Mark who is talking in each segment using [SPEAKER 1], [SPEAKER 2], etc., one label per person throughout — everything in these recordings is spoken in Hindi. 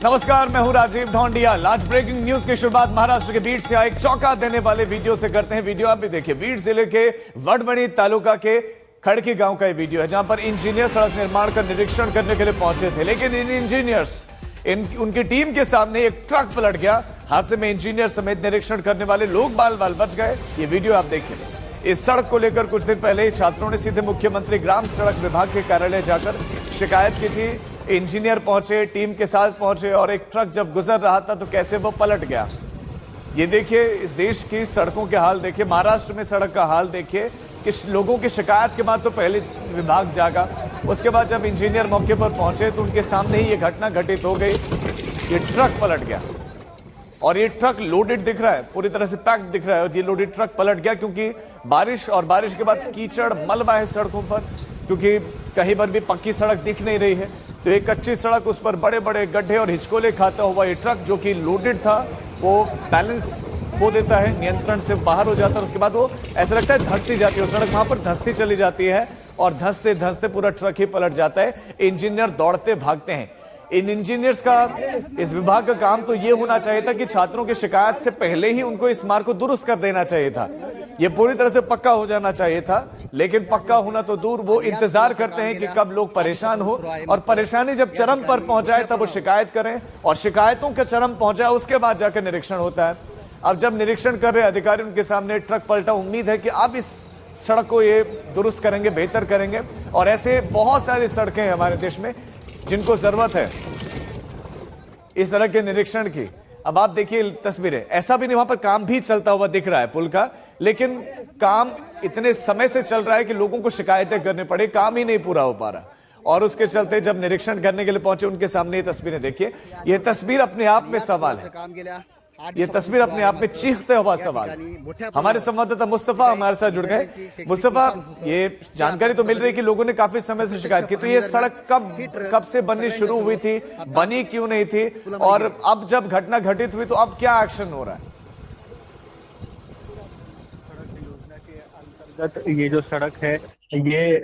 [SPEAKER 1] नमस्कार, मैं हूं राजीव ढोंडिया। आज ब्रेकिंग न्यूज की शुरुआत महाराष्ट्र के बीड से एक चौंका देने वाले वीडियो से करते हैं। वीडियो आप भी देखिए। बीड जिले के वडबणी तालुका के खड़की गांव का ये वीडियो है, जहां पर इंजीनियर सड़क निर्माण का निरीक्षण करने के लिए पहुंचे थे, लेकिन इन इंजीनियर्स उनकी टीम के सामने एक ट्रक पलट गया। हादसे में इंजीनियर समेत निरीक्षण करने वाले लोग बाल बाल बच गए। ये वीडियो आप देखिए। इस सड़क को लेकर कुछ दिन पहले छात्रों ने सीधे मुख्यमंत्री ग्राम सड़क विभाग के कार्यालय जाकर शिकायत की थी। इंजीनियर पहुंचे, टीम के साथ पहुंचे और एक ट्रक जब गुजर रहा था तो कैसे वो पलट गया। ये देखिए, इस देश की सड़कों के हाल देखिए, महाराष्ट्र में सड़क का हाल देखिए कि लोगों की शिकायत के बाद तो पहले विभाग जागा, उसके बाद जब इंजीनियर मौके पर पहुंचे तो उनके सामने ही ये घटना घटित हो गई। ये ट्रक पलट गया और ये ट्रक लोडेड दिख रहा है, पूरी तरह से पैक्ड दिख रहा है। और ये लोडेड ट्रक पलट गया क्योंकि बारिश और बारिश के बाद कीचड़ मलबा है सड़कों पर, क्योंकि कहीं पर भी पक्की सड़क दिख नहीं रही है। तो एक कच्ची सड़क, उस पर बड़े बड़े गड्ढे और हिचकोले खाता हुआ ये ट्रक जो कि लोडेड था, वो बैलेंस खो देता है, नियंत्रण से बाहर हो जाता है। उसके बाद वो ऐसा लगता है धंसती जाती है, सड़क वहां पर धंसती चली जाती है और धंसते धंसते पूरा ट्रक ही पलट जाता है। इंजीनियर दौड़ते भागते हैं। इन इंजीनियर्स का, इस विभाग का काम तो ये होना चाहिए था कि छात्रों की शिकायत से पहले ही उनको इस मार्ग को दुरुस्त कर देना चाहिए था। ये पूरी तरह से पक्का हो जाना चाहिए था, लेकिन पक्का होना तो दूर, वो इंतजार करते हैं कि कब लोग परेशान हो और परेशानी जब चरम पर पहुंचाए तब वो शिकायत करें और शिकायतों के चरम पहुंचाए उसके बाद जाकर निरीक्षण होता है। अब जब निरीक्षण कर रहे अधिकारी, उनके सामने ट्रक पलटा, उम्मीद है कि अब इस सड़क को ये दुरुस्त करेंगे, बेहतर करेंगे। और ऐसे बहुत सारी सड़कें हैं हमारे देश में जिनको जरूरत है इस तरह के निरीक्षण की। अब आप देखिए तस्वीरें, ऐसा भी नहीं, वहां पर काम भी चलता हुआ दिख रहा है पुल का, लेकिन काम इतने समय से चल रहा है कि लोगों को शिकायतें करनी पड़े, काम ही नहीं पूरा हो पा रहा। और उसके चलते जब निरीक्षण करने के लिए पहुंचे, उनके सामने ये तस्वीरें देखिए। ये तस्वीर अपने आप में सवाल है, ये तस्वीर अपने आप में चीखते हुआ सवाल। हमारे संवाददाता मुस्तफा हमारे साथ जुड़ गए। मुस्तफा, ये जानकारी तो मिल रही है कि लोगों ने काफी समय से शिकायत की, तो ये सड़क कब से बननी शुरू हुई थी, बनी क्यों नहीं थी, और अब जब घटना घटित हुई तो अब क्या एक्शन हो रहा है?
[SPEAKER 2] ये जो सड़क है ये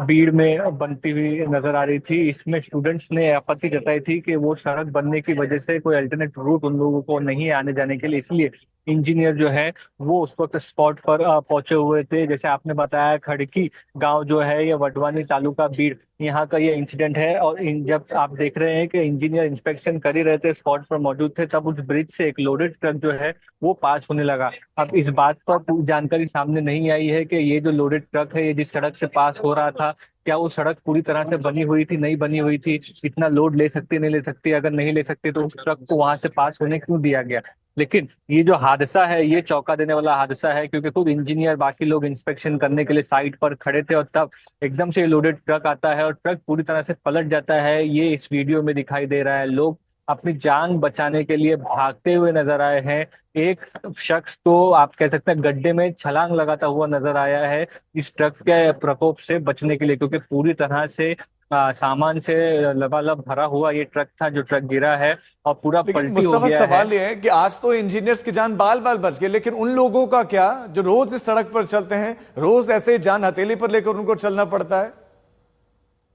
[SPEAKER 2] बीड़ में बनती हुई नजर आ रही थी। इसमें स्टूडेंट्स ने आपत्ति जताई थी कि वो सड़क बनने की वजह से कोई अल्टरनेट रूट उन लोगों को नहीं है आने जाने के लिए, इसलिए इंजीनियर जो है वो उस वक्त स्पॉट पर पहुंचे हुए थे। जैसे आपने बताया, खड़की गांव जो है ये वडवानी तालुका बीड़, यहाँ का ये इंसिडेंट है। और जब आप देख रहे हैं कि इंजीनियर इंस्पेक्शन कर ही रहे थे, स्पॉट पर मौजूद थे, तब उस ब्रिज से एक लोडेड ट्रक जो है वो पास होने लगा। अब इस बात पर जानकारी सामने नहीं आई है कि ये जो लोडेड ट्रक है ये जिस सड़क से पास हो रहा था, क्या वो सड़क पूरी तरह से बनी हुई थी, नहीं बनी हुई थी, इतना लोड ले सकती नहीं ले सकती, अगर नहीं ले सकती तो उस ट्रक को वहां से पास होने क्यों दिया गया। लेकिन ये जो हादसा है ये चौंका देने वाला हादसा है, क्योंकि खुद इंजीनियर, बाकी लोग इंस्पेक्शन करने के लिए साइट पर खड़े थे और तब एकदम से लोडेड ट्रक आता है और ट्रक पूरी तरह से पलट जाता है। ये इस वीडियो में दिखाई दे रहा है। लोग अपनी जान बचाने के लिए भागते हुए नजर आए हैं। एक शख्स तो आप कह सकते हैं गड्ढे में छलांग लगाता हुआ नजर आया है इस ट्रक के प्रकोप से बचने के लिए, क्योंकि पूरी तरह से सामान से लबालब भरा हुआ ये ट्रक था जो ट्रक गिरा है और पूरा पलटी हो गया है।
[SPEAKER 1] सवाल ये है कि आज तो इंजीनियर्स की जान बाल बाल बच गए, लेकिन उन लोगों का क्या जो रोज इस सड़क पर चलते हैं, रोज ऐसे जान हथेली पर लेकर उनको चलना पड़ता है?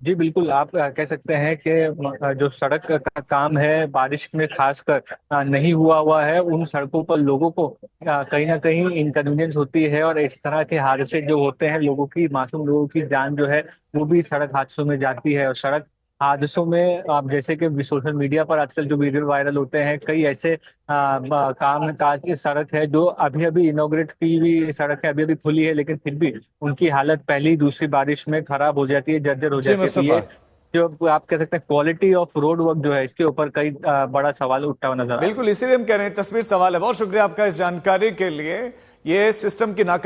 [SPEAKER 2] जी बिल्कुल, आप कह सकते हैं कि जो सड़क का काम है बारिश में खासकर नहीं हुआ है, उन सड़कों पर लोगों को कहीं ना कहीं इंकन्वीनियंस होती है और इस तरह के हादसे जो होते हैं, लोगों की, मासूम लोगों की जान जो है वो भी सड़क हादसों में जाती है। और सड़क हादसों में आप जैसे कि सोशल मीडिया पर आजकल जो वीडियो वायरल होते हैं, कई ऐसे काम काज की सड़क है जो अभी अभी इनॉग्रेट की हुई सड़क है, अभी अभी खुली है, लेकिन फिर भी उनकी हालत पहली दूसरी बारिश में खराब हो जाती है, जर्जर हो जाती है। जो आप कह सकते हैं क्वालिटी ऑफ रोड वर्क जो है, इसके ऊपर कई बड़ा सवाल उठता हुआ नजर आ रहा है।
[SPEAKER 1] बिल्कुल, इसीलिए हम कह रहे हैं तस्वीर सवाल है। बहुत शुक्रिया आपका इस जानकारी के लिए। ये सिस्टम की नाकामी